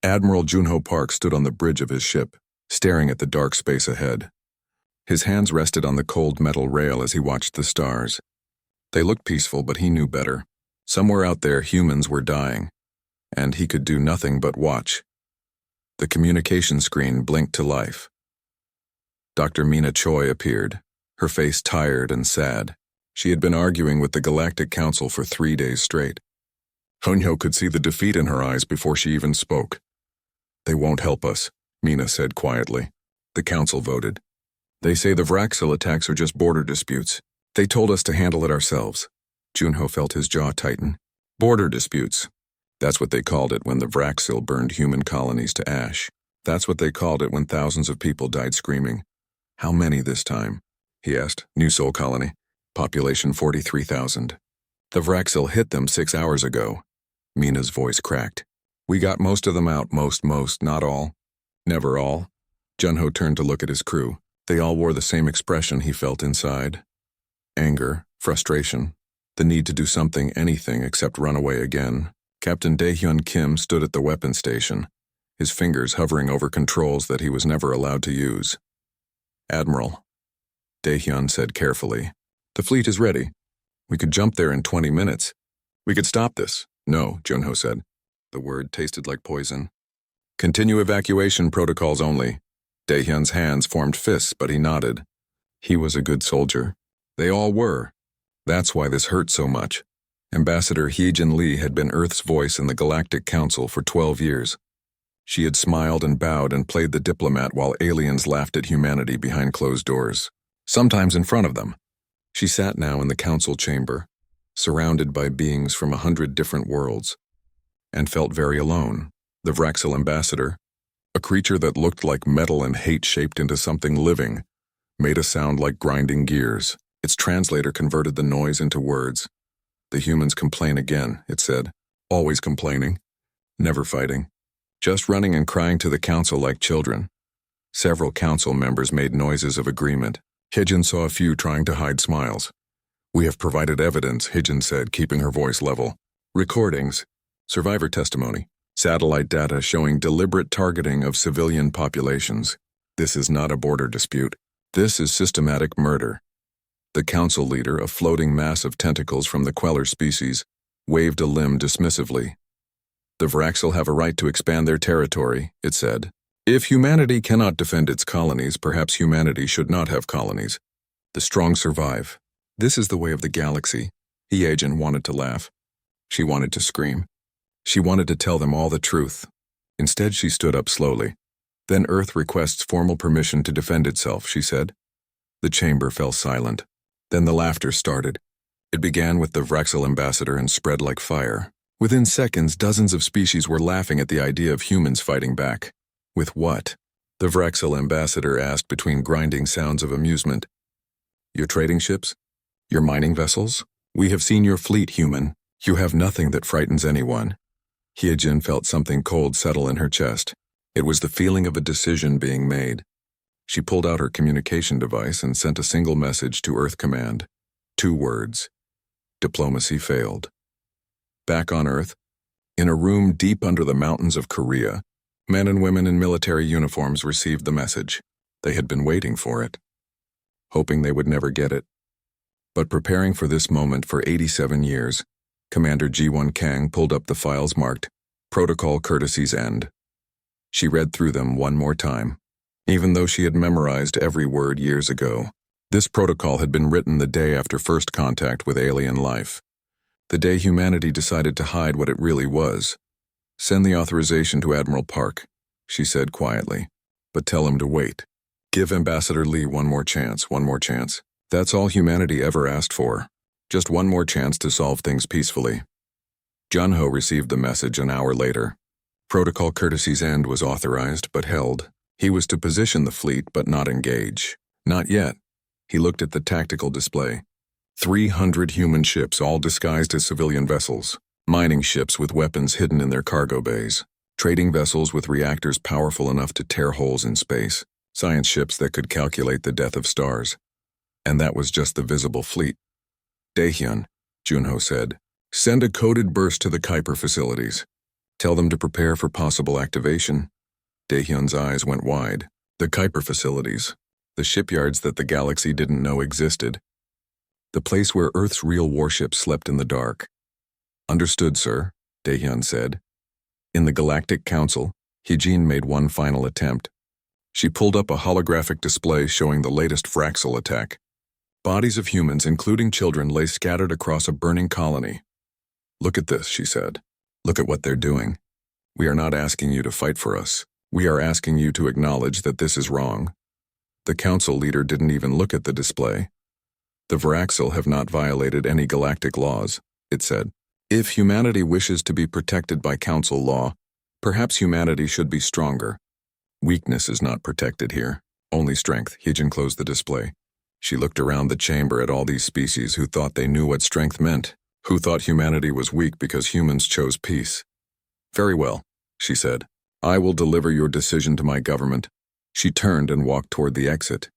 Admiral Junho Park stood on the bridge of his ship, staring at the dark space ahead. His hands rested on the cold metal rail as he watched the stars. They looked peaceful, but he knew better. Somewhere out there, humans were dying, and he could do nothing but watch. The communication screen blinked to life. Dr. Mina Choi appeared, her face tired and sad. She had been arguing with the Galactic Council for 3 days straight. Hunyo could see the defeat in her eyes before she even spoke. "They won't help us," Mina said quietly. The council voted. "They say the Vraxil attacks are just border disputes. They told us to handle it ourselves." Junho felt his jaw tighten. Border disputes. That's what they called it when the Vraxil burned human colonies to ash. That's what they called it when thousands of people died screaming. "How many this time?" he asked. "New Soul Colony. Population 43,000. The Vraxil hit them 6 hours ago." Mina's voice cracked. "We got most of them out, most, not all." "Never all." Junho turned to look at his crew. They all wore the same expression he felt inside. Anger, frustration, the need to do something, anything except run away again. Captain Daehyun Kim stood at the weapon station, his fingers hovering over controls that he was never allowed to use. "Admiral," Daehyun said carefully, "the fleet is ready. We could jump there in 20 minutes. We could stop this." "No," Junho said. The word tasted like poison. "Continue evacuation protocols only." Daehyun's hands formed fists, but he nodded. He was a good soldier. They all were. That's why this hurt so much. Ambassador Heejin Lee had been Earth's voice in the Galactic Council for 12 years. She had smiled and bowed and played the diplomat while aliens laughed at humanity behind closed doors, sometimes in front of them. She sat now in the council chamber, surrounded by beings from 100 different worlds, and felt very alone. The Vraxil ambassador, a creature that looked like metal and hate shaped into something living, made a sound like grinding gears. Its translator converted the noise into words. "The humans complain again," it said. "Always complaining. Never fighting. Just running and crying to the council like children." Several council members made noises of agreement. Hijin saw a few trying to hide smiles. "We have provided evidence," Hijin said, keeping her voice level. "Recordings, survivor testimony, satellite data showing deliberate targeting of civilian populations. This is not a border dispute. This is systematic murder." The council leader, a floating mass of tentacles from the Queller species, waved a limb dismissively. "The Vraxil have a right to expand their territory," it said. "If humanity cannot defend its colonies, perhaps humanity should not have colonies. The strong survive. This is the way of the galaxy." Heejin wanted to laugh. She wanted to scream. She wanted to tell them all the truth. Instead, she stood up slowly. "Then Earth requests formal permission to defend itself," she said. The chamber fell silent. Then the laughter started. It began with the Vraxil ambassador and spread like fire. Within seconds, dozens of species were laughing at the idea of humans fighting back. With what? The Vraxil ambassador asked between grinding sounds of amusement. "Your trading ships? Your mining vessels? We have seen your fleet, human. You have nothing that frightens anyone." Hyejin felt something cold settle in her chest. It was the feeling of a decision being made. She pulled out her communication device and sent a single message to Earth Command. 2 words. Diplomacy failed. Back on Earth, in a room deep under the mountains of Korea, men and women in military uniforms received the message. They had been waiting for it, hoping they would never get it. But preparing for this moment for 87 years, Commander Ji-won Kang pulled up the files marked, "Protocol Courtesies End." She read through them one more time. Even though she had memorized every word years ago, this protocol had been written the day after first contact with alien life. The day humanity decided to hide what it really was. "Send the authorization to Admiral Park," she said quietly, "but tell him to wait. Give Ambassador Lee one more chance, one more chance. That's all humanity ever asked for. Just one more chance to solve things peacefully." Junho received the message an hour later. Protocol Courtesies End was authorized but held. He was to position the fleet but not engage. Not yet. He looked at the tactical display. 300 human ships, all disguised as civilian vessels. Mining ships with weapons hidden in their cargo bays. Trading vessels with reactors powerful enough to tear holes in space. Science ships that could calculate the death of stars. And that was just the visible fleet. "Daehyun," Junho said, "send a coded burst to the Kuiper facilities. Tell them to prepare for possible activation. Daehyun's eyes went wide. The Kuiper facilities. The shipyards that the galaxy didn't know existed. The place where Earth's real warships slept in the dark. Understood, sir, Daehyun said. In the Galactic Council, Heejin made one final attempt. She pulled up a holographic display showing the latest Vraxel attack. Bodies of humans, including children, lay scattered across a burning colony. Look at this, she said. Look at what they're doing. We are not asking you to fight for us. We are asking you to acknowledge that this is wrong. The council leader didn't even look at the display. The Vraxel have not violated any galactic laws, it said. If humanity wishes to be protected by council law, perhaps humanity should be stronger. Weakness is not protected here, only strength. Heejin closed the display. She looked around the chamber at all these species who thought they knew what strength meant, who thought humanity was weak because humans chose peace. Very well, she said. I will deliver your decision to my government. She turned and walked toward the exit.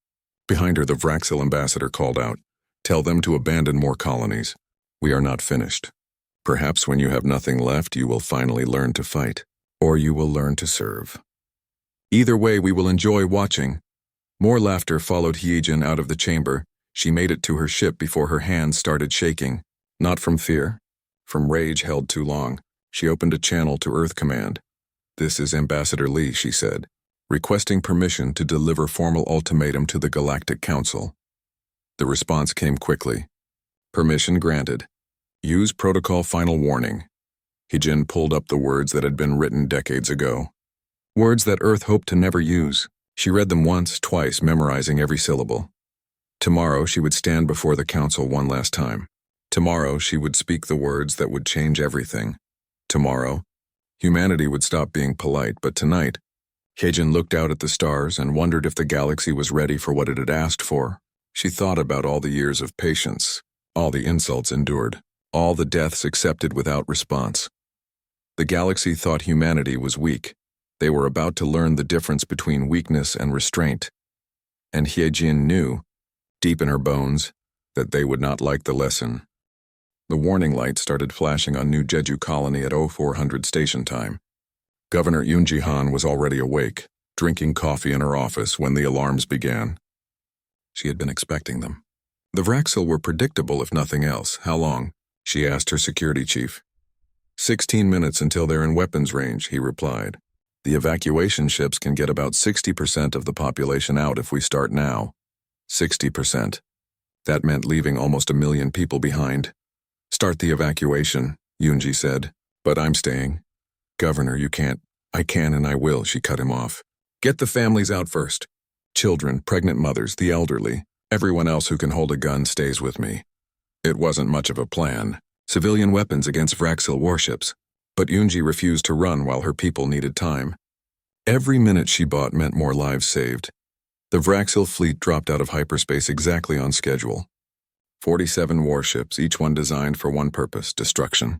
Behind her, the Vraxel ambassador called out, Tell them to abandon more colonies. We are not finished. Perhaps when you have nothing left, you will finally learn to fight, or you will learn to serve. Either way, we will enjoy watching. More laughter followed Heejin out of the chamber. She made it to her ship before her hands started shaking. Not from fear, from rage held too long. She opened a channel to Earth Command. This is Ambassador Lee, she said, requesting permission to deliver formal ultimatum to the Galactic Council. The response came quickly. Permission granted. Use protocol final warning. Heejin pulled up the words that had been written decades ago. Words that Earth hoped to never use. She read them once, twice, memorizing every syllable. Tomorrow she would stand before the council one last time. Tomorrow she would speak the words that would change everything. Tomorrow, humanity would stop being polite, but tonight, Heejin looked out at the stars and wondered if the galaxy was ready for what it had asked for. She thought about all the years of patience, all the insults endured, all the deaths accepted without response. The galaxy thought humanity was weak. They were about to learn the difference between weakness and restraint. And Heejin knew, deep in her bones, that they would not like the lesson. The warning light started flashing on New Jeju Colony at 0400 station time. Governor Yoon Ji-han was already awake, drinking coffee in her office when the alarms began. She had been expecting them. The Vraxel were predictable if nothing else. How long? She asked her security chief. 16 minutes until they're in weapons range, he replied. The evacuation ships can get about 60% of the population out if we start now. 60%. That meant leaving almost 1 million people behind. Start the evacuation, Yoonji said. But I'm staying. Governor, you can't. I can and I will, she cut him off. Get the families out first. Children, pregnant mothers, the elderly. Everyone else who can hold a gun stays with me. It wasn't much of a plan. Civilian weapons against Vraxel warships. But Yoonji refused to run while her people needed time. Every minute she bought meant more lives saved. The Vraxel fleet dropped out of hyperspace exactly on schedule. 47 warships, each one designed for one purpose, destruction.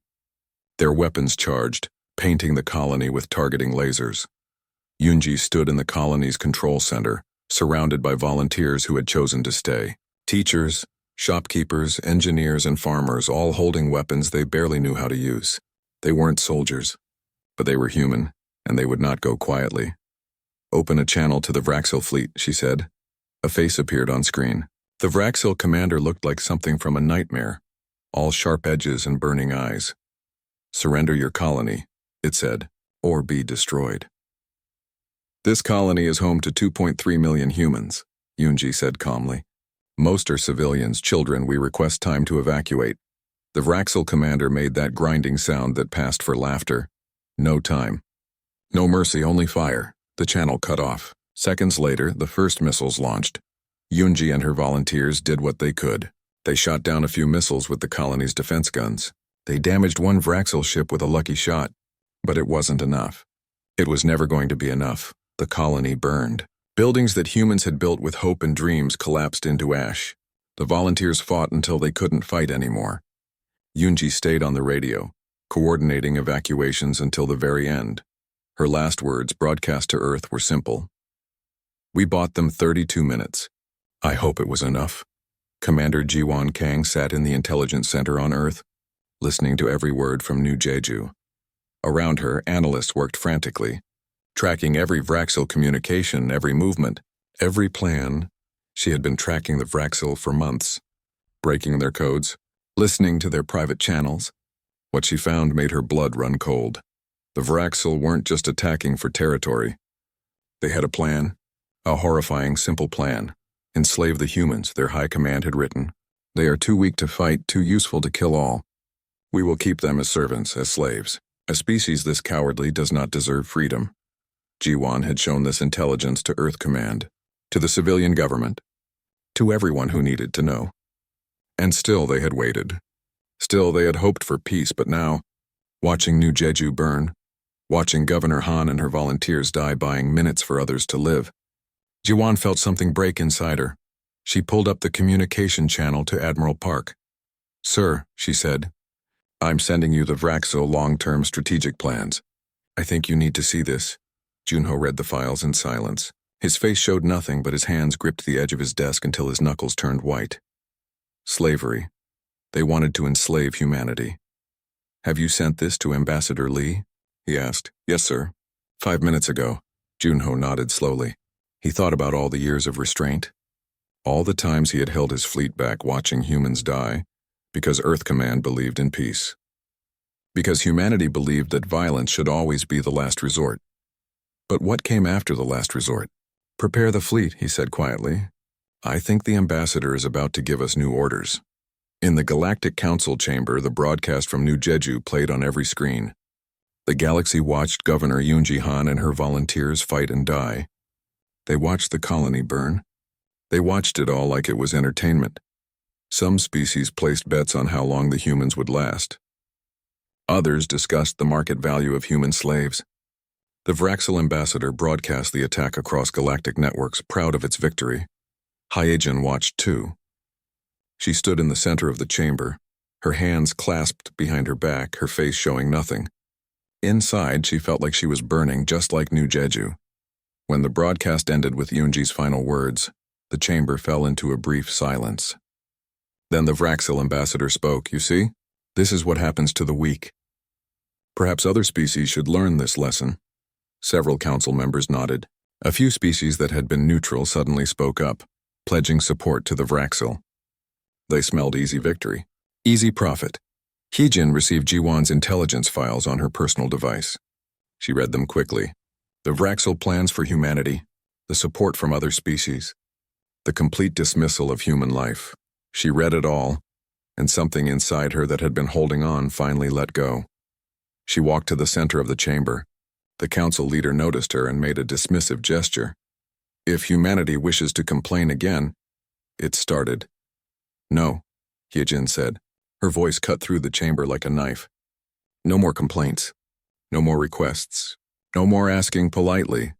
Their weapons charged, painting the colony with targeting lasers. Yoonji stood in the colony's control center, surrounded by volunteers who had chosen to stay. Teachers, shopkeepers, engineers, and farmers, all holding weapons they barely knew how to use. They weren't soldiers, but they were human, and they would not go quietly. Open a channel to the Vraxel fleet, she said. A face appeared on screen. The Vraxel commander looked like something from a nightmare, all sharp edges and burning eyes. Surrender your colony, it said, or be destroyed. This colony is home to 2.3 million humans, Yoonji said calmly. Most are civilians, children. We request time to evacuate. The Vraxel commander made that grinding sound that passed for laughter. No time. No mercy, only fire. The channel cut off. Seconds later, the first missiles launched. Yoonji and her volunteers did what they could. They shot down a few missiles with the colony's defense guns. They damaged one Vraxel ship with a lucky shot. But it wasn't enough. It was never going to be enough. The colony burned. Buildings that humans had built with hope and dreams collapsed into ash. The volunteers fought until they couldn't fight anymore. Yoonji stayed on the radio, coordinating evacuations until the very end. Her last words, broadcast to Earth, were simple. We bought them 32 minutes. I hope it was enough. Commander Jiwon Kang sat in the intelligence center on Earth, listening to every word from New Jeju. Around her, analysts worked frantically, tracking every Vraxil communication, every movement, every plan. She had been tracking the Vraxil for months, breaking their codes, listening to their private channels. What she found made her blood run cold. The Vraxil weren't just attacking for territory. They had a plan, a horrifying, simple plan. Enslave the humans, their high command had written. They are too weak to fight, too useful to kill all. We will keep them as servants, as slaves. A species this cowardly does not deserve freedom. Jiwan had shown this intelligence to Earth Command, to the civilian government, to everyone who needed to know. And still they had waited. Still they had hoped for peace, but now, watching New Jeju burn, watching Governor Han and her volunteers die buying minutes for others to live, Jiwan felt something break inside her. She pulled up the communication channel to Admiral Park. "Sir," she said, "I'm sending you the Vraxil long-term strategic plans. I think you need to see this." Junho read the files in silence. His face showed nothing, but his hands gripped the edge of his desk until his knuckles turned white. Slavery. They wanted to enslave humanity. "Have you sent this to Ambassador Lee?" he asked. "Yes, sir. 5 minutes ago." Junho nodded slowly. He thought about all the years of restraint, all the times he had held his fleet back watching humans die, because Earth Command believed in peace. Because humanity believed that violence should always be the last resort. But what came after the last resort? "Prepare the fleet," he said quietly. "I think the ambassador is about to give us new orders." In the Galactic Council chamber, the broadcast from New Jeju played on every screen. The galaxy watched Governor Yoonji Han and her volunteers fight and die. They watched the colony burn. They watched it all like it was entertainment. Some species placed bets on how long the humans would last. Others discussed the market value of human slaves. The Vraxil ambassador broadcast the attack across galactic networks, proud of its victory. Hyejin watched too. She stood in the center of the chamber, her hands clasped behind her back, her face showing nothing. Inside, she felt like she was burning, just like New Jeju. When the broadcast ended with Yoonji's final words, the chamber fell into a brief silence. Then the Vraxil ambassador spoke. "You see, this is what happens to the weak. Perhaps other species should learn this lesson." Several council members nodded. A few species that had been neutral suddenly spoke up, pledging support to the Vraxil. They smelled easy victory, easy profit. Hyejin received Jiwan's intelligence files on her personal device. She read them quickly. The Vraxil plans for humanity, the support from other species, the complete dismissal of human life. She read it all, and something inside her that had been holding on finally let go. She walked to the center of the chamber. The council leader noticed her and made a dismissive gesture. "If humanity wishes to complain again," it started. "No," Hyejin said. Her voice cut through the chamber like a knife. "No more complaints. No more requests. No more asking politely."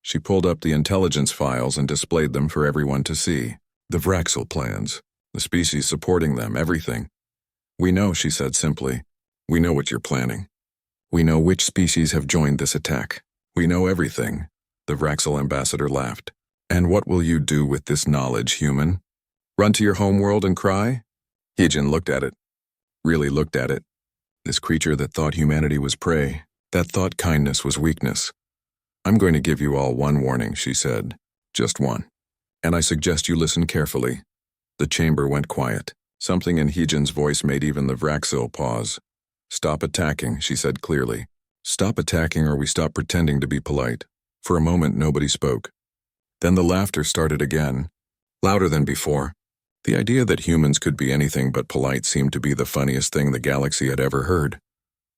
She pulled up the intelligence files and displayed them for everyone to see. The Vraxil plans, the species supporting them, everything. "We know," she said simply. "We know what you're planning. We know which species have joined this attack. We know everything." The Vraxil ambassador laughed. "And what will you do with this knowledge, human? Run to your homeworld and cry?" Hyejin looked at it. Really looked at it. This creature that thought humanity was prey, that thought kindness was weakness. "I'm going to give you all one warning," she said. "Just one. And I suggest you listen carefully." The chamber went quiet. Something in Hyejin's voice made even the Vraxil pause. "Stop attacking," she said clearly. "Stop attacking or we stop pretending to be polite." For a moment, nobody spoke. Then the laughter started again, louder than before. The idea that humans could be anything but polite seemed to be the funniest thing the galaxy had ever heard.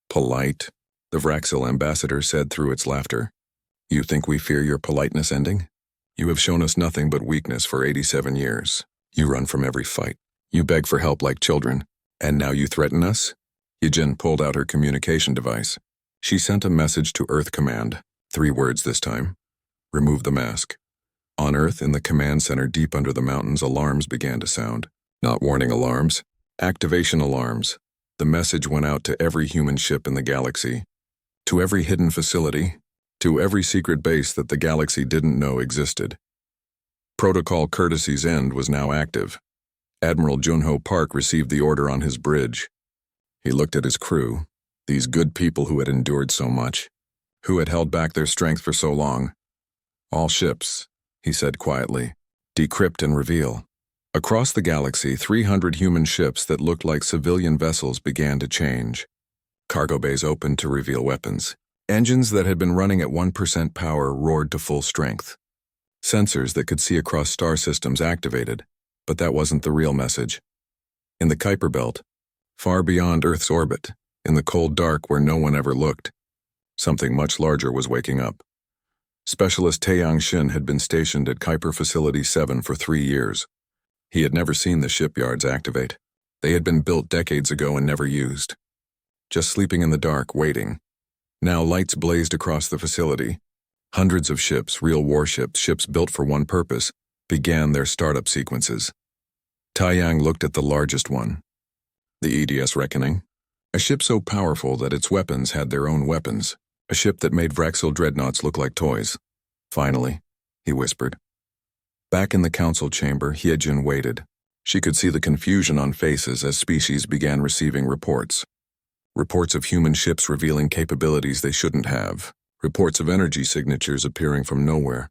"Polite," the Vraxil ambassador said through its laughter. "You think we fear your politeness ending? You have shown us nothing but weakness for 87 years. You run from every fight. You beg for help like children. And now you threaten us?" Hyejin pulled out her communication device. She sent a message to Earth Command. 3 words this time. "Remove the mask." On Earth, in the command center deep under the mountains, alarms began to sound. Not warning alarms, activation alarms. The message went out to every human ship in the galaxy, to every hidden facility, to every secret base that the galaxy didn't know existed. Protocol Courtesy's End was now active. Admiral Junho Park received the order on his bridge. He looked at his crew. These good people who had endured so much, who had held back their strength for so long. All ships, he said quietly, decrypt and reveal. Across the galaxy, 300 human ships that looked like civilian vessels began to change. Cargo bays opened to reveal weapons. Engines that had been running at 1% power roared to full strength. Sensors that could see across star systems activated, but that wasn't the real message. In the Kuiper Belt, far beyond Earth's orbit, in the cold dark where no one ever looked, something much larger was waking up. Specialist Taeyang Shin had been stationed at Kuiper Facility 7 for 3 years. He had never seen the shipyards activate. They had been built decades ago and never used. Just sleeping in the dark, waiting. Now lights blazed across the facility. Hundreds of ships, real warships, ships built for one purpose, began their startup sequences. Taeyang looked at the largest one. The EDS Reckoning. A ship so powerful that its weapons had their own weapons. A ship that made Vraxil dreadnoughts look like toys. Finally, he whispered. Back in the council chamber, Hyejin waited. She could see the confusion on faces as species began receiving reports. Reports of human ships revealing capabilities they shouldn't have. Reports of energy signatures appearing from nowhere.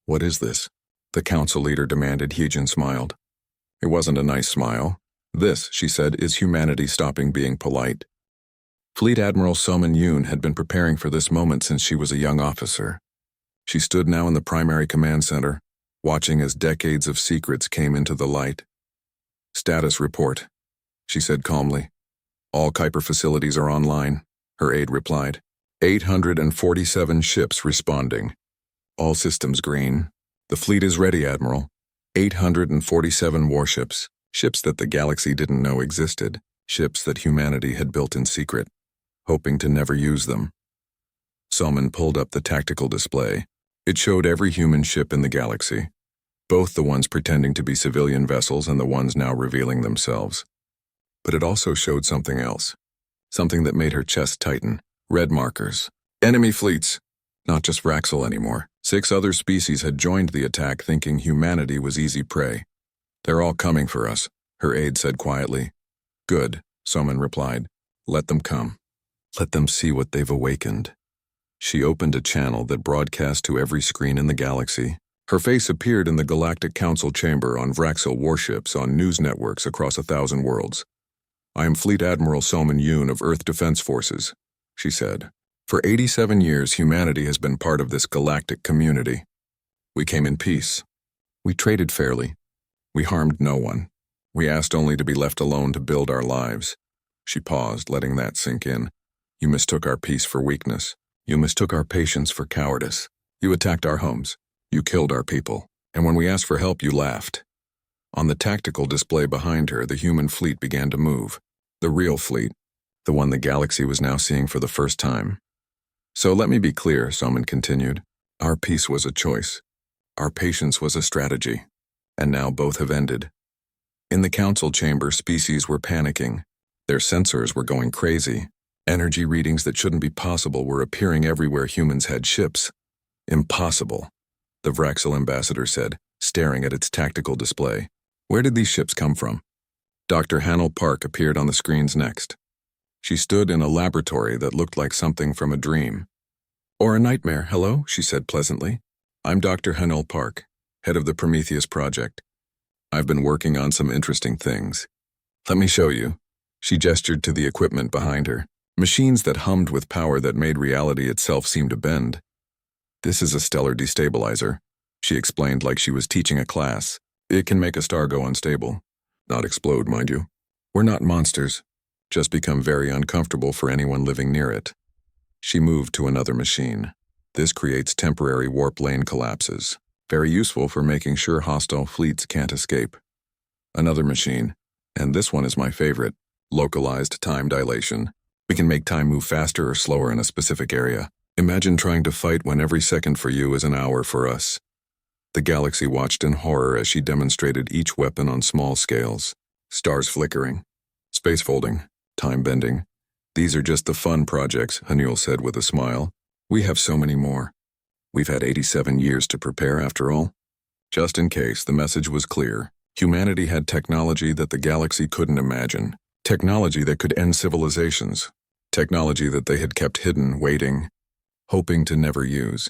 What is this? The council leader demanded. Hyejin smiled. It wasn't a nice smile. This, she said, is humanity stopping being polite. Fleet Admiral Somin Yoon had been preparing for this moment since she was a young officer. She stood now in the primary command center, watching as decades of secrets came into the light. Status report, she said calmly. All Kuiper facilities are online, her aide replied. 847 ships responding. All systems green. The fleet is ready, Admiral. 847 warships, ships that the galaxy didn't know existed, ships that humanity had built in secret, hoping to never use them. Somin pulled up the tactical display. It showed every human ship in the galaxy, both the ones pretending to be civilian vessels and the ones now revealing themselves. But it also showed something else, something that made her chest tighten. Red markers. Enemy fleets. Not just Vraxil anymore. 6 other species had joined the attack thinking humanity was easy prey. They're all coming for us, her aide said quietly. Good, Somin replied. Let them come. Let them see what they've awakened. She opened a channel that broadcast to every screen in the galaxy. Her face appeared in the Galactic Council chamber on Vraxil warships on news networks across 1,000 worlds. I am Fleet Admiral Somin Yoon of Earth Defense Forces, she said. For 87 years, humanity has been part of this galactic community. We came in peace. We traded fairly. We harmed no one. We asked only to be left alone to build our lives. She paused, letting that sink in. You mistook our peace for weakness. You mistook our patience for cowardice. You attacked our homes. You killed our people. And when we asked for help, you laughed. On the tactical display behind her, the human fleet began to move. The real fleet. The one the galaxy was now seeing for the first time. So let me be clear, Somin continued. Our peace was a choice. Our patience was a strategy. And now both have ended. In the council chamber, species were panicking. Their sensors were going crazy. Energy readings that shouldn't be possible were appearing everywhere humans had ships. Impossible, the Vraxil ambassador said, staring at its tactical display. Where did these ships come from? Dr. Hannel Park appeared on the screens next. She stood in a laboratory that looked like something from a dream. Or a nightmare. Hello, she said pleasantly. I'm Dr. Hannel Park, head of the Prometheus project. I've been working on some interesting things. Let me show you. She gestured to the equipment behind her. Machines that hummed with power that made reality itself seem to bend. This is a stellar destabilizer, she explained like she was teaching a class. It can make a star go unstable. Not explode, mind you. We're not monsters. Just become very uncomfortable for anyone living near it. She moved to another machine. This creates temporary warp lane collapses. Very useful for making sure hostile fleets can't escape. Another machine, and this one is my favorite, localized time dilation. We can make time move faster or slower in a specific area. Imagine trying to fight when every second for you is an hour for us. The galaxy watched in horror as she demonstrated each weapon on small scales. Stars flickering, space folding, time bending. These are just the fun projects, Haniel said with a smile. We have so many more. We've had 87 years to prepare after all. Just in case, the message was clear. Humanity had technology that the galaxy couldn't imagine. Technology that could end civilizations. technology that they had kept hidden, waiting, hoping to never use.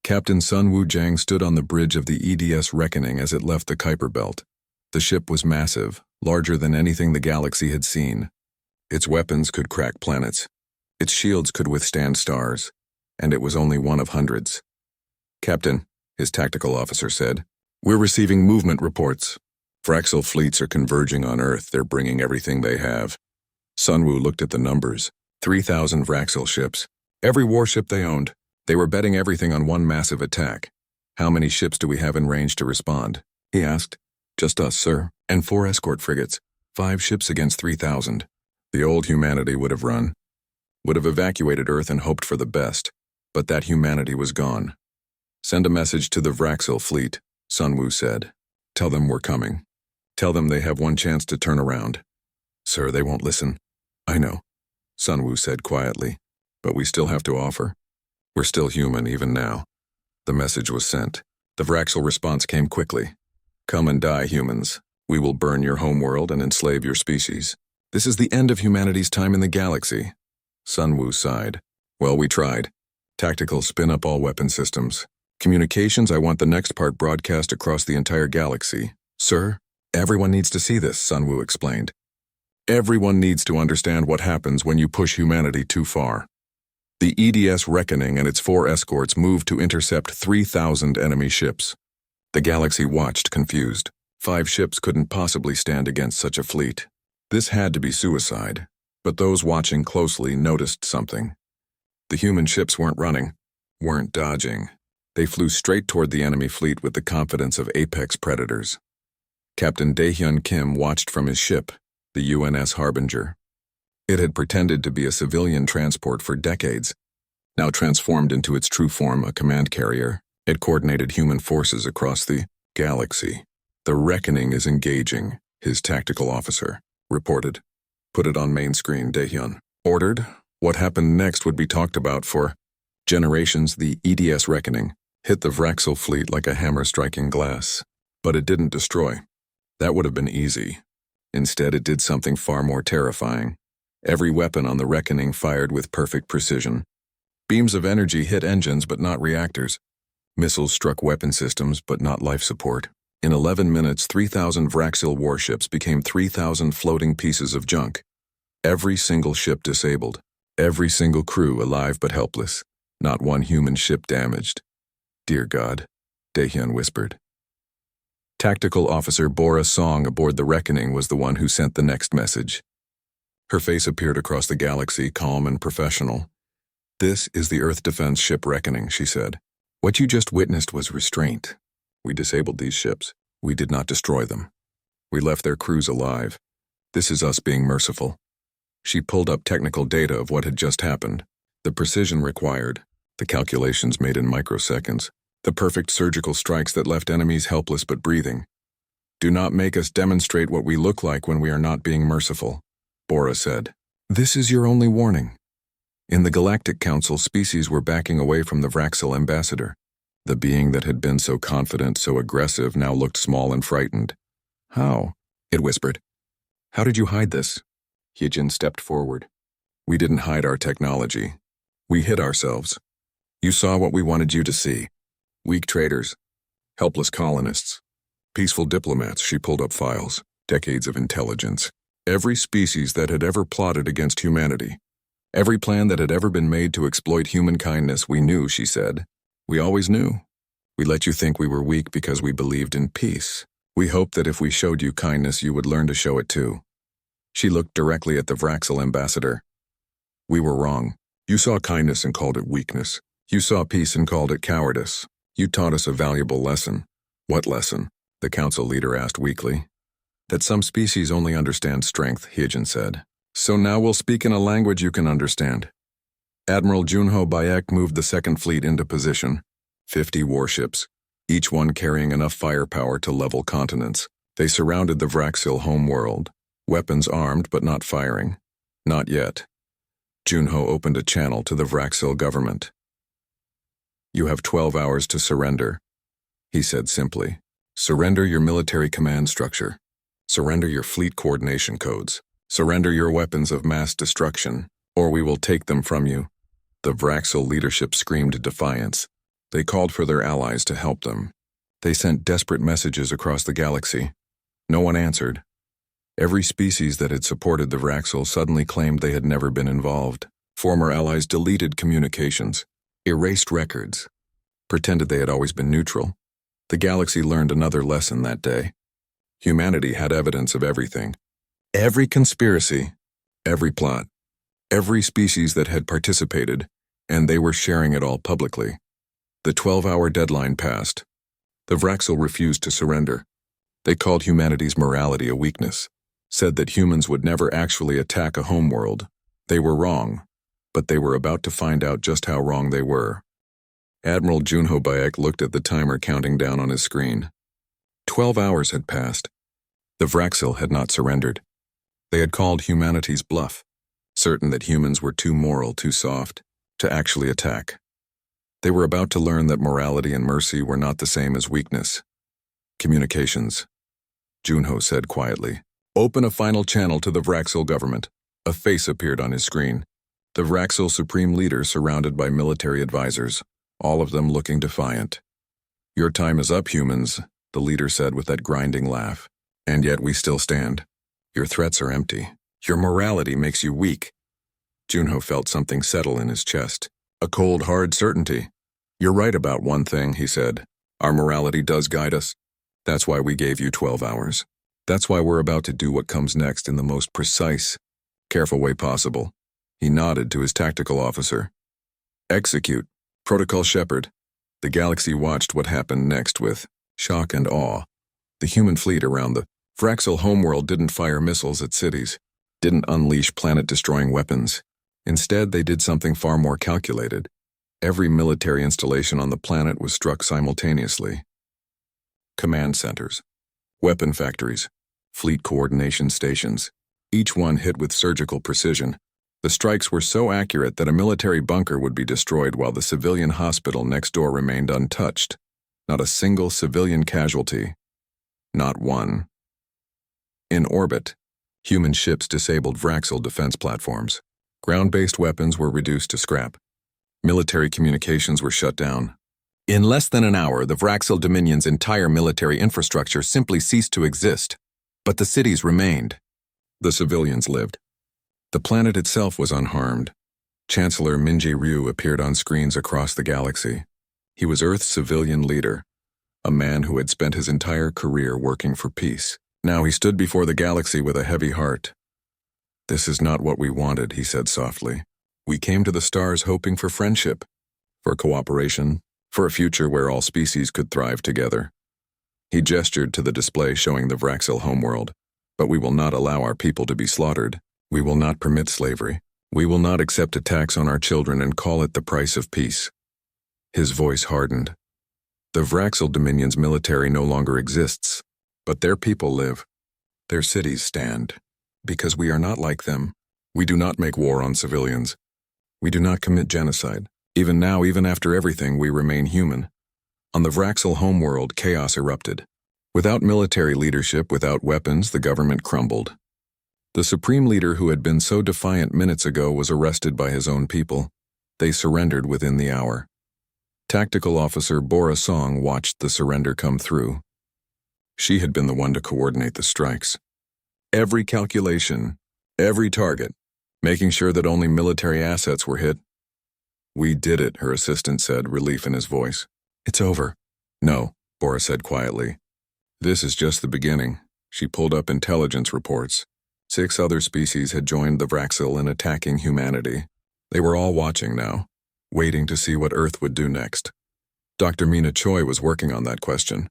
Captain Sun Wu-Jang stood on the bridge of the EDS Reckoning as it left the Kuiper Belt. The ship was massive, larger than anything the galaxy had seen. Its weapons could crack planets. Its shields could withstand stars. And it was only one of hundreds. "Captain," his tactical officer said, "we're receiving movement reports. Fraxel fleets are converging on Earth. They're bringing everything they have." Sun Wu looked at the numbers. 3,000 Vraxel ships. Every warship they owned. They were betting everything on one massive attack. "How many ships do we have in range to respond?" he asked. "Just us, sir, and 4 escort frigates. 5 ships against 3,000. The old humanity would have run. Would have evacuated Earth and hoped for the best. But that humanity was gone." "Send a message to the Vraxel fleet," Sun Wu said. "Tell them we're coming. Tell them they have one chance to turn around." "Sir, they won't listen." "I know," Sun Wu said quietly. "But we still have to offer. We're still human even now." The message was sent. The Vraxel response came quickly. "Come and die, humans. We will burn your homeworld and enslave your species. This is the end of humanity's time in the galaxy." Sun Wu sighed. "Well, we tried. Tactical, spin up all weapon systems. Communications, I want the next part broadcast across the entire galaxy." "Sir, everyone needs to see this," Sun Wu explained. "Everyone needs to understand what happens when you push humanity too far." The EDS Reckoning and its 4 escorts moved to intercept 3,000 enemy ships. The galaxy watched, confused. 5 ships couldn't possibly stand against such a fleet. This had to be suicide, but those watching closely noticed something. The human ships weren't running, weren't dodging. They flew straight toward the enemy fleet with the confidence of apex predators. Captain Daehyun Kim watched from his ship, the UNS Harbinger. It had pretended to be a civilian transport for decades. Now transformed into its true form, a command carrier, it coordinated human forces across the galaxy. "The Reckoning is engaging," his tactical officer reported. "Put it on main screen," Daehyun ordered. What happened next would be talked about for generations. The EDS Reckoning hit the Vraxel fleet like a hammer striking glass. But it didn't destroy. That would have been easy. Instead, it did something far more terrifying. Every weapon on the Reckoning fired with perfect precision. Beams of energy hit engines but not reactors. Missiles struck weapon systems but not life support. In 11 minutes, 3,000 Vraxil warships became 3,000 floating pieces of junk. Every single ship disabled. Every single crew alive but helpless. Not one human ship damaged. "Dear God," Daehyun whispered. Tactical Officer Bora Song aboard the Reckoning was the one who sent the next message. Her face appeared across the galaxy, calm and professional. "This is the Earth Defense Ship Reckoning," she said. "What you just witnessed was restraint. We disabled these ships. We did not destroy them. We left their crews alive. This is us being merciful." She pulled up technical data of what had just happened. The precision required, the calculations made in microseconds, the perfect surgical strikes that left enemies helpless but breathing. "Do not make us demonstrate what we look like when we are not being merciful," Bora said. "This is your only warning." In the Galactic Council, species were backing away from the Vraxil ambassador. The being that had been so confident, so aggressive, now looked small and frightened. "How?" it whispered. "How did you hide this?" Hyejin stepped forward. "We didn't hide our technology. We hid ourselves. You saw what we wanted you to see. Weak traders, helpless colonists, peaceful diplomats." She pulled up files, decades of intelligence. Every species that had ever plotted against humanity. Every plan that had ever been made to exploit human kindness, we knew, she said. "We always knew. We let you think we were weak because we believed in peace. We hoped that if we showed you kindness, you would learn to show it too." She looked directly at the Vraxil ambassador. "We were wrong. You saw kindness and called it weakness. You saw peace and called it cowardice. You taught us a valuable lesson." "What lesson?" the council leader asked weakly. "That some species only understand strength," Hyejin said. "So now we'll speak in a language you can understand." Admiral Junho Bayek moved the Second Fleet into position. 50 warships, each one carrying enough firepower to level continents. They surrounded the Vraxil homeworld, weapons armed but not firing. Not yet. Junho opened a channel to the Vraxil government. "You have 12 hours to surrender," he said simply. "Surrender your military command structure. Surrender your fleet coordination codes. Surrender your weapons of mass destruction, or we will take them from you." The Vraxil leadership screamed defiance. They called for their allies to help them. They sent desperate messages across the galaxy. No one answered. Every species that had supported the Vraxil suddenly claimed they had never been involved. Former allies deleted communications, erased records, pretended they had always been neutral. The galaxy learned another lesson that day. Humanity had evidence of everything. Every conspiracy, every plot, every species that had participated, and they were sharing it all publicly. The 12-hour deadline passed. The Vraxil refused to surrender. They called humanity's morality a weakness, said that humans would never actually attack a homeworld. They were wrong, but they were about to find out just how wrong they were. Admiral Junho Bayek looked at the timer counting down on his screen. 12 hours had passed. The Vraxil had not surrendered. They had called humanity's bluff, certain that humans were too moral, too soft, to actually attack. They were about to learn that morality and mercy were not the same as weakness. Communications. Junho said quietly, "Open a final channel to the Vraxil government." A face appeared on his screen. The Vraxil supreme leader surrounded by military advisors, all of them looking defiant. "Your time is up, humans," the leader said with that grinding laugh. "And yet we still stand. Your threats are empty. Your morality makes you weak." Junho felt something settle in his chest. A cold, hard certainty. "You're right about one thing," he said. "Our morality does guide us. That's why we gave you 12 hours. That's why we're about to do what comes next in the most precise, careful way possible." He nodded to his tactical officer. "Execute. Protocol Shepard." The galaxy watched what happened next with shock and awe. The human fleet around the Vraxil homeworld didn't fire missiles at cities, didn't unleash planet-destroying weapons. Instead, they did something far more calculated. Every military installation on the planet was struck simultaneously. Command centers, weapon factories, fleet coordination stations, each one hit with surgical precision. The strikes were so accurate that a military bunker would be destroyed while the civilian hospital next door remained untouched. Not a single civilian casualty. Not one. In orbit, human ships disabled Vraxil defense platforms. Ground-based weapons were reduced to scrap. Military communications were shut down. In less than an hour, the Vraxil Dominion's entire military infrastructure simply ceased to exist. But the cities remained. The civilians lived. The planet itself was unharmed. Chancellor Minji Ryu appeared on screens across the galaxy. He was Earth's civilian leader, a man who had spent his entire career working for peace. Now he stood before the galaxy with a heavy heart. "This is not what we wanted," he said softly. "We came to the stars hoping for friendship, for cooperation, for a future where all species could thrive together." He gestured to the display showing the Vraxil homeworld. "But we will not allow our people to be slaughtered. We will not permit slavery. We will not accept attacks on our children and call it the price of peace." His voice hardened. The Vraxil Dominion's military no longer exists, but their people live. Their cities stand. Because we are not like them. We do not make war on civilians. We do not commit genocide. Even now, even after everything, we remain human. On the Vraxil homeworld, chaos erupted. Without military leadership, without weapons, the government crumbled. The supreme leader who had been so defiant minutes ago was arrested by his own people. They surrendered within the hour. Tactical Officer Bora Song watched the surrender come through. She had been the one to coordinate the strikes. Every calculation, every target, making sure that only military assets were hit. "We did it," her assistant said, relief in his voice. "It's over." "No," Bora said quietly. "This is just the beginning." She pulled up intelligence reports. 6 other species had joined the Vraxil in attacking humanity. They were all watching now, waiting to see what Earth would do next. Dr. Mina Choi was working on that question.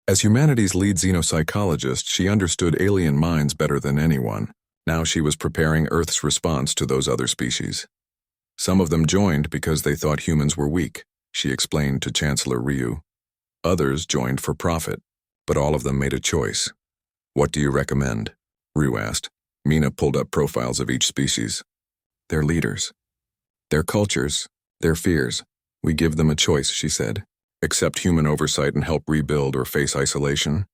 As humanity's lead xenopsychologist, she understood alien minds better than anyone. Now she was preparing Earth's response to those other species. Some of them joined because they thought humans were weak, she explained to Chancellor Ryu. Others joined for profit, but all of them made a choice. "What do you recommend?" Ryu asked. Mina pulled up profiles of each species. "Their leaders, their cultures, their fears. We give them a choice," she said. "Accept human oversight and help rebuild or face isolation.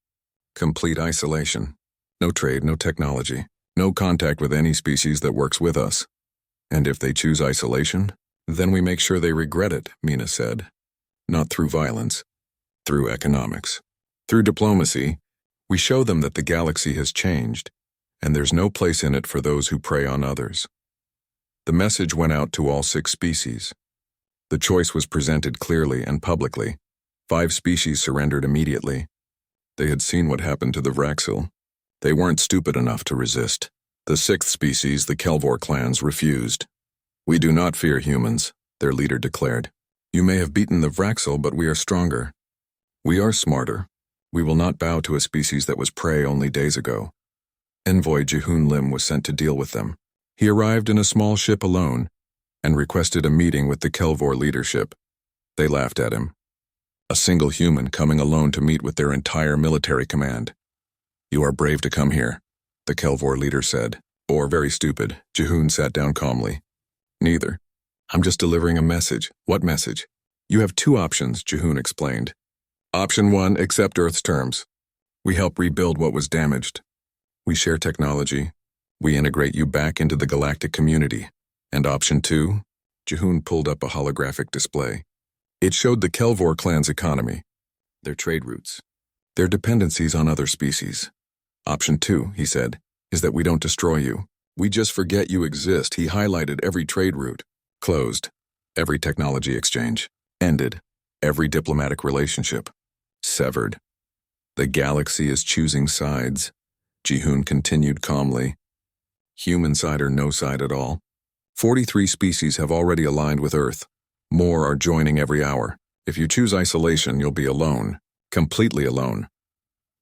Complete isolation. No trade, no technology, no contact with any species that works with us. And if they choose isolation, then we make sure they regret it, Mina said. Not through violence, through economics. Through diplomacy, we show them that the galaxy has changed, and there's no place in it for those who prey on others. The message went out to all 6 species. The choice was presented clearly and publicly. 5 species surrendered immediately. They had seen what happened to the Vraxil. They weren't stupid enough to resist. The 6th species, the Kelvor clans, refused. We do not fear humans, their leader declared. You may have beaten the Vraxil, but we are stronger. We are smarter. We will not bow to a species that was prey only days ago. Envoy Jehun Lim was sent to deal with them. He arrived in a small ship alone and requested a meeting with the Kelvor leadership. They laughed at him. A single human coming alone to meet with their entire military command. You are brave to come here, the Kelvor leader said. Or very stupid, Jehun sat down calmly. Neither. I'm just delivering a message. What message? You have 2 options, Jehun explained. Option 1, accept Earth's terms. We help rebuild what was damaged. We share technology. We integrate you back into the galactic community. And option 2, Jehun pulled up a holographic display. It showed the Kelvor clan's economy, their trade routes, their dependencies on other species. Option 2, he said, is that we don't destroy you. We just forget you exist. He highlighted every trade route. Closed. Every technology exchange. Ended. Every diplomatic relationship. Severed. The galaxy is choosing sides. Jehun continued calmly. Human side or no side at all. 43 species have already aligned with Earth. More are joining every hour. If you choose isolation, you'll be alone. Completely alone.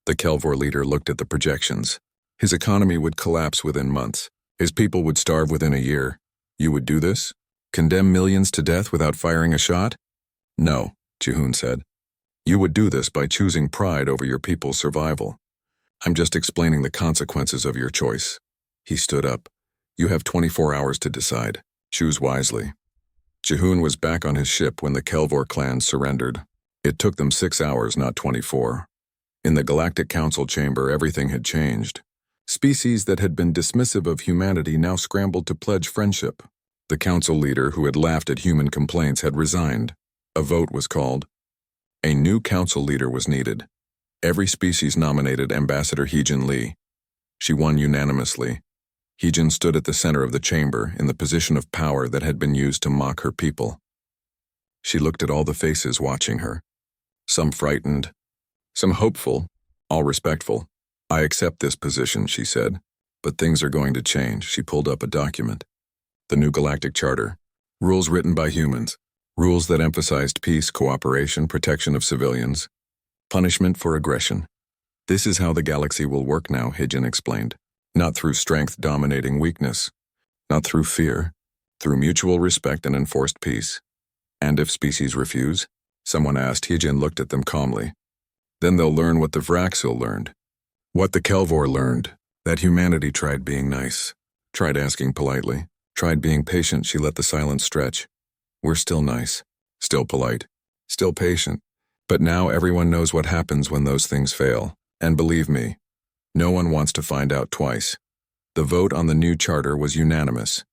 The Kelvor leader looked at the projections. His economy would collapse within months. His people would starve within a year. You would do this? Condemn millions to death without firing a shot? No, Jehun said. You would do this by choosing pride over your people's survival. I'm just explaining the consequences of your choice. He stood up. You have 24 hours to decide. Choose wisely. Jehun was back on his ship when the Kelvor clan surrendered. It took them 6 hours, not 24. In the Galactic Council chamber, everything had changed. Species that had been dismissive of humanity now scrambled to pledge friendship. The council leader, who had laughed at human complaints, had resigned. A vote was called. A new council leader was needed. Every species nominated Ambassador Heejin Lee. She won unanimously. Heejin stood at the center of the chamber in the position of power that had been used to mock her people. She looked at all the faces watching her. Some frightened, some hopeful, all respectful. I accept this position, she said, but things are going to change. She pulled up a document. The new Galactic Charter. Rules written by humans. Rules that emphasized peace, cooperation, protection of civilians. Punishment for aggression. This is how the galaxy will work now, Heejin explained. Not through strength dominating weakness. Not through fear. Through mutual respect and enforced peace. And if species refuse? Someone asked. Heejin looked at them calmly. Then they'll learn what the Vraxil learned. What the Kelvor learned. That humanity tried being nice. Tried asking politely. Tried being patient. She let the silence stretch. We're still nice. Still polite. Still patient. But now everyone knows what happens when those things fail. And believe me, no one wants to find out twice. The vote on the new charter was unanimous.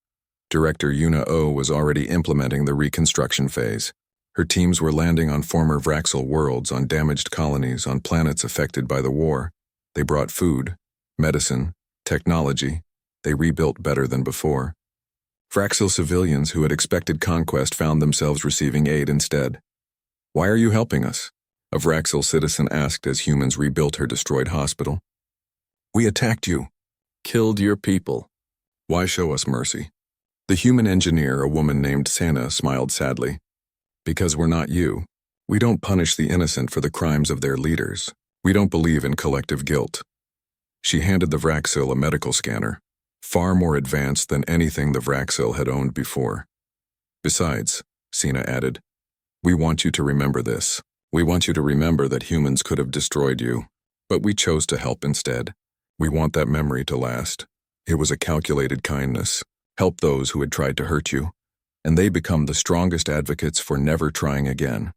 Director Yuna Oh was already implementing the reconstruction phase. Her teams were landing on former Vraxil worlds, on damaged colonies, on planets affected by the war. They brought food, medicine, technology. They rebuilt better than before. Vraxil civilians who had expected conquest found themselves receiving aid instead. Why are you helping us? A Vraxil citizen asked as humans rebuilt her destroyed hospital. We attacked you. Killed your people. Why show us mercy? The human engineer, a woman named Sana, smiled sadly. Because we're not you. We don't punish the innocent for the crimes of their leaders. We don't believe in collective guilt. She handed the Vraxil a medical scanner, far more advanced than anything the Vraxil had owned before. Besides, Sina added, we want you to remember this. We want you to remember that humans could have destroyed you, but we chose to help instead. We want that memory to last. It was a calculated kindness. Help those who had tried to hurt you, and they become the strongest advocates for never trying again.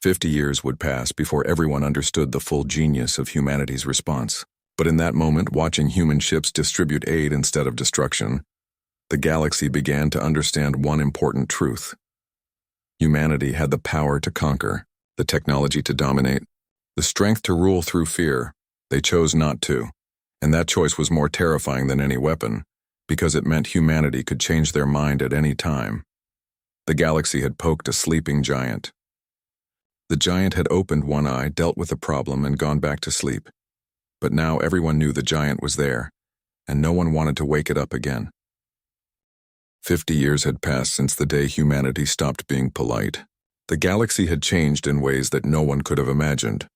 50 years would pass before everyone understood the full genius of humanity's response. But in that moment, watching human ships distribute aid instead of destruction, the galaxy began to understand one important truth. Humanity had the power to conquer, the technology to dominate, the strength to rule through fear. They chose not to, and that choice was more terrifying than any weapon, because it meant humanity could change their mind at any time. The galaxy had poked a sleeping giant. The giant had opened one eye, dealt with the problem, and gone back to sleep. But now everyone knew the giant was there, and no one wanted to wake it up again. 50 years had passed since the day humanity stopped being polite. The galaxy had changed in ways that no one could have imagined.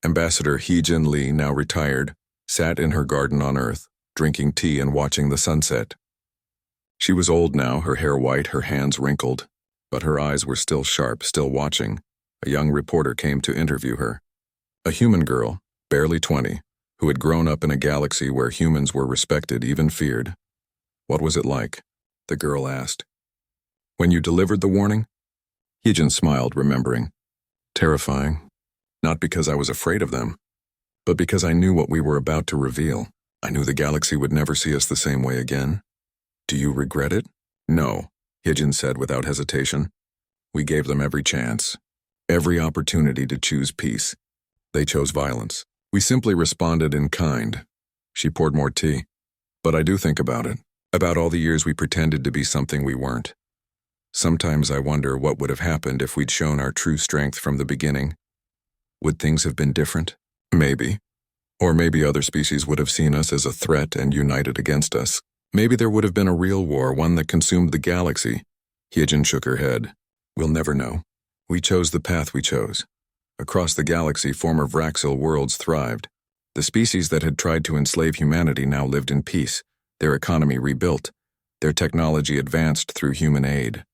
Ambassador Hee-Jin Lee, now retired, sat in her garden on Earth, drinking tea and watching the sunset. She was old now, her hair white, her hands wrinkled, but her eyes were still sharp, still watching. A young reporter came to interview her. A human girl, barely 20, who had grown up in a galaxy where humans were respected, even feared. What was it like? The girl asked. When you delivered the warning? Hee-Jin smiled, remembering. Terrifying. Not because I was afraid of them, but because I knew what we were about to reveal. I knew the galaxy would never see us the same way again. Do you regret it? No, Hee-Jin said without hesitation. We gave them every chance, every opportunity to choose peace. They chose violence. We simply responded in kind. She poured more tea. But I do think about it, about all the years we pretended to be something we weren't. Sometimes I wonder what would have happened if we'd shown our true strength from the beginning. Would things have been different? Maybe. Or maybe other species would have seen us as a threat and united against us. Maybe there would have been a real war, one that consumed the galaxy. Hee-Jin shook her head. We'll never know. We chose the path we chose. Across the galaxy, former Vraxil worlds thrived. The species that had tried to enslave humanity now lived in peace, their economy rebuilt, their technology advanced through human aid.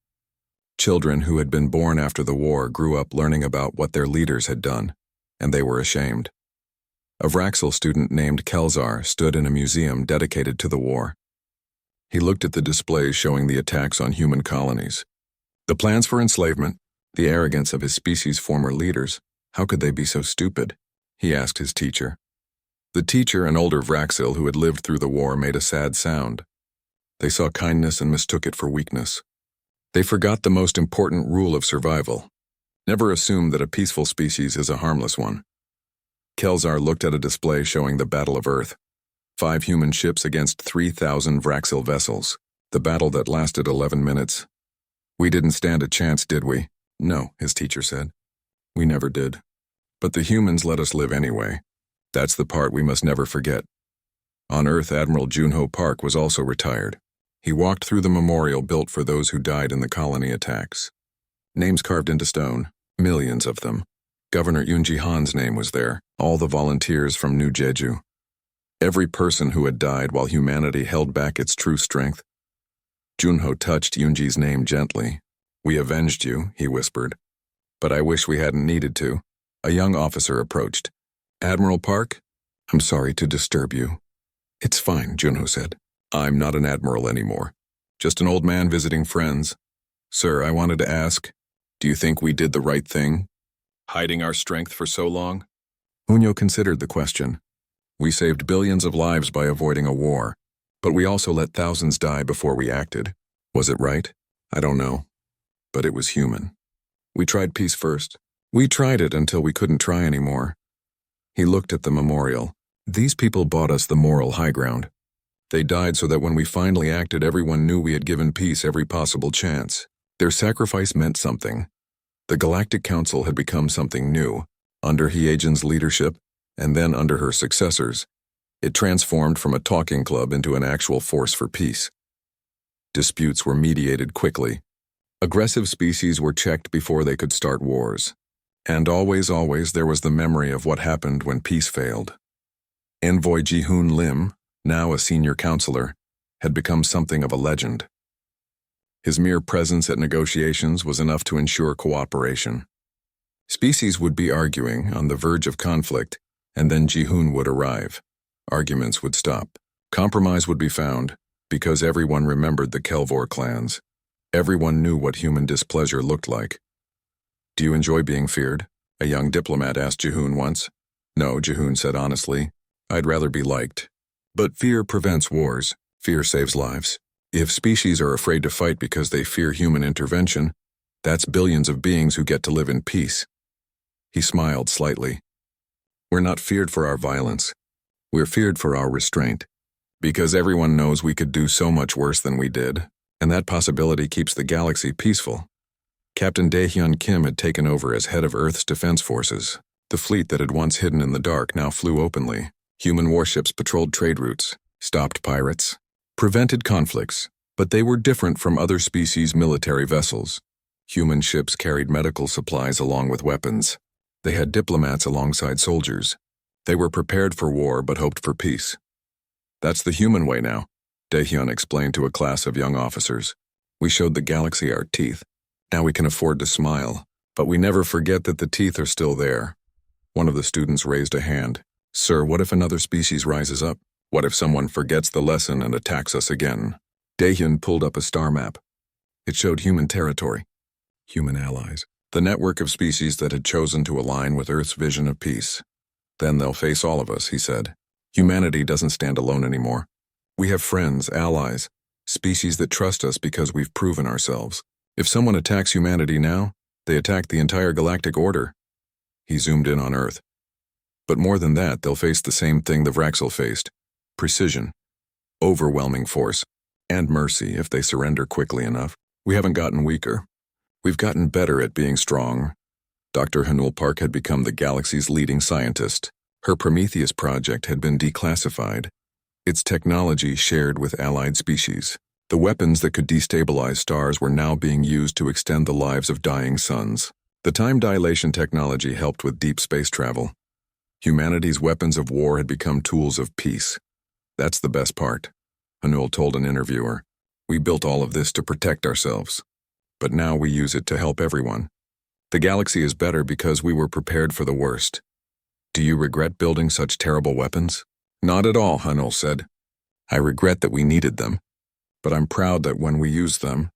Children who had been born after the war grew up learning about what their leaders had done, and they were ashamed. A Vraxil student named Kelzar stood in a museum dedicated to the war. He looked at the displays showing the attacks on human colonies. The plans for enslavement, the arrogance of his species' former leaders, how could they be so stupid? He asked his teacher. The teacher, an older Vraxil who had lived through the war, made a sad sound. They saw kindness and mistook it for weakness. They forgot the most important rule of survival. Never assume that a peaceful species is a harmless one. Kelzar looked at a display showing the Battle of Earth. 5 human ships against 3,000 Vraxil vessels. The battle that lasted 11 minutes. We didn't stand a chance, did we? No, his teacher said. We never did. But the humans let us live anyway. That's the part we must never forget. On Earth, Admiral Junho Park was also retired. He walked through the memorial built for those who died in the colony attacks. Names carved into stone, millions of them. Governor Yoonji Han's name was there, all the volunteers from New Jeju. Every person who had died while humanity held back its true strength. Junho touched Yoonji's name gently. We avenged you, he whispered. But I wish we hadn't needed to. A young officer approached. Admiral Park? I'm sorry to disturb you. It's fine, Junho said. I'm not an admiral anymore. Just an old man visiting friends. Sir, I wanted to ask, do you think we did the right thing? Hiding our strength for so long? Unyo considered the question. We saved billions of lives by avoiding a war, but we also let thousands die before we acted. Was it right? I don't know. But it was human. We tried peace first. We tried it until we couldn't try anymore. He looked at the memorial. These people bought us the moral high ground. They died so that when we finally acted, everyone knew we had given peace every possible chance. Their sacrifice meant something. The Galactic Council had become something new, under Hee-Jin's leadership, and then under her successors. It transformed from a talking club into an actual force for peace. Disputes were mediated quickly. Aggressive species were checked before they could start wars. And always, there was the memory of what happened when peace failed. Envoy Ji-hoon Lim, now a senior counselor, had become something of a legend. His mere presence at negotiations was enough to ensure cooperation. Species would be arguing on the verge of conflict, and then Ji-hoon would arrive. Arguments would stop. Compromise would be found, because everyone remembered the Kelvor clans. Everyone knew what human displeasure looked like. Do you enjoy being feared? A young diplomat asked Ji-hoon once. No, Ji-hoon said honestly. I'd rather be liked. But fear prevents wars. Fear saves lives. If species are afraid to fight because they fear human intervention, that's billions of beings who get to live in peace. He smiled slightly. We're not feared for our violence. We're feared for our restraint. Because everyone knows we could do so much worse than we did, and that possibility keeps the galaxy peaceful. Captain Daehyun Kim had taken over as head of Earth's defense forces. The fleet that had once hidden in the dark now flew openly. Human warships patrolled trade routes, stopped pirates, prevented conflicts, but they were different from other species' military vessels. Human ships carried medical supplies along with weapons. They had diplomats alongside soldiers. They were prepared for war but hoped for peace. That's the human way now, Daehyun explained to a class of young officers. We showed the galaxy our teeth. Now we can afford to smile, but we never forget that the teeth are still there. One of the students raised a hand. Sir, what if another species rises up? What if someone forgets the lesson and attacks us again? Daehyun pulled up a star map. It showed human territory, human allies, the network of species that had chosen to align with Earth's vision of peace. Then they'll face all of us, he said. Humanity doesn't stand alone anymore. We have friends, allies, species that trust us because we've proven ourselves. If someone attacks humanity now, they attack the entire galactic order. He zoomed in on Earth. But more than that, they'll face the same thing the Vraxel faced. Precision, overwhelming force, and mercy if they surrender quickly enough. We haven't gotten weaker. We've gotten better at being strong. Dr. Hanul Park had become the galaxy's leading scientist. Her Prometheus project had been declassified. Its technology shared with allied species. The weapons that could destabilize stars were now being used to extend the lives of dying suns. The time dilation technology helped with deep space travel. Humanity's weapons of war had become tools of peace. That's the best part, Hanul told an interviewer. We built all of this to protect ourselves. But now we use it to help everyone. The galaxy is better because we were prepared for the worst. Do you regret building such terrible weapons? Not at all, Hanul said. I regret that we needed them. But I'm proud that when we used them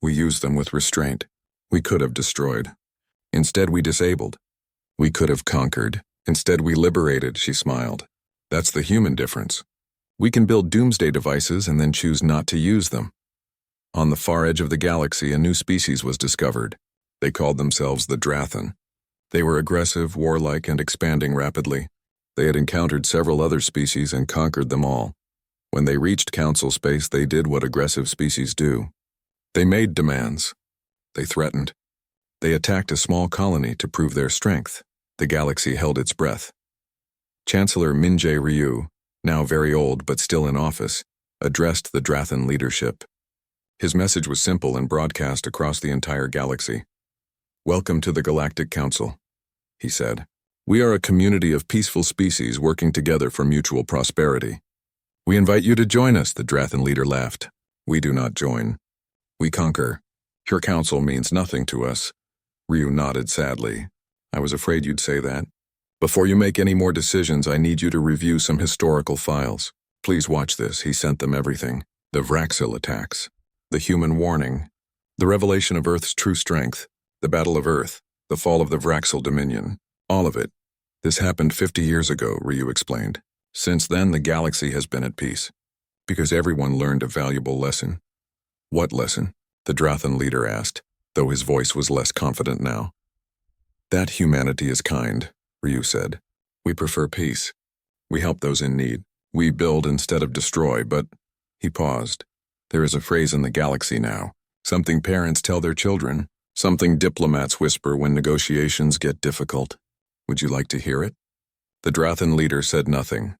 with restraint. We could have destroyed. Instead, we disabled. We could have conquered. Instead, we liberated, she smiled. That's the human difference. We can build doomsday devices and then choose not to use them. On the far edge of the galaxy, a new species was discovered. They called themselves the Drathan. They were aggressive, warlike, and expanding rapidly. They had encountered several other species and conquered them all. When they reached Council space, they did what aggressive species do. They made demands. They threatened. They attacked a small colony to prove their strength. The galaxy held its breath. Chancellor Min-jae Ryu, now very old but still in office, addressed the Drathan leadership. His message was simple and broadcast across the entire galaxy. Welcome to the Galactic Council, he said. We are a community of peaceful species working together for mutual prosperity. We invite you to join us, the Drathan leader laughed. We do not join. We conquer. Your council means nothing to us. Ryu nodded sadly. I was afraid you'd say that. Before you make any more decisions, I need you to review some historical files. Please watch this. He sent them everything. The Vraxil attacks. The human warning. The revelation of Earth's true strength. The Battle of Earth. The fall of the Vraxil Dominion. All of it. This happened 50 years ago, Ryu explained. Since then, the galaxy has been at peace. Because everyone learned a valuable lesson. What lesson? The Drathan leader asked, though his voice was less confident now. That humanity is kind, Ryu said. We prefer peace. We help those in need. We build instead of destroy, but... He paused. There is a phrase in the galaxy now. Something parents tell their children. Something diplomats whisper when negotiations get difficult. Would you like to hear it? The Drathan leader said nothing.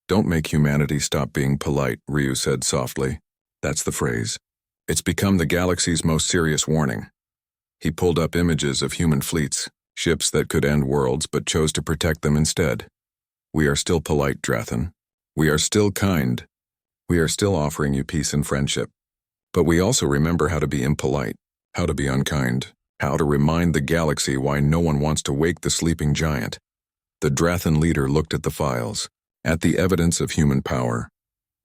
Don't make humanity stop being polite, Ryu said softly. That's the phrase. It's become the galaxy's most serious warning. He pulled up images of human fleets, ships that could end worlds but chose to protect them instead. We are still polite, Drathan. We are still kind. We are still offering you peace and friendship. But we also remember how to be impolite, how to be unkind, how to remind the galaxy why no one wants to wake the sleeping giant. The Drathan leader looked at the files, at the evidence of human power,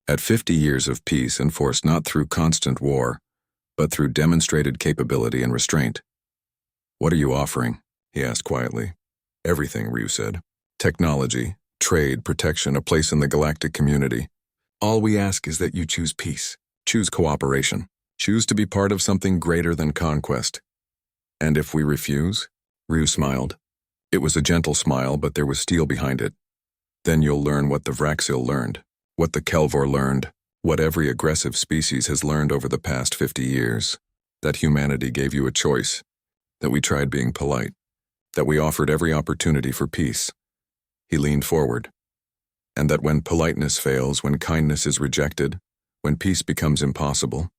at 50 years of peace enforced not through constant war, but through demonstrated capability and restraint. What are you offering? He asked quietly. Everything, Ryu said. Technology, trade, protection, a place in the galactic community. All we ask is that you choose peace. Choose cooperation. Choose to be part of something greater than conquest. And if we refuse? Ryu smiled. It was a gentle smile, but there was steel behind it. Then you'll learn what the Vraxil learned, what the Kelvor learned, what every aggressive species has learned over the past 50 years. That humanity gave you a choice, that we tried being polite, that we offered every opportunity for peace. He leaned forward. And that when politeness fails, when kindness is rejected, when peace becomes impossible,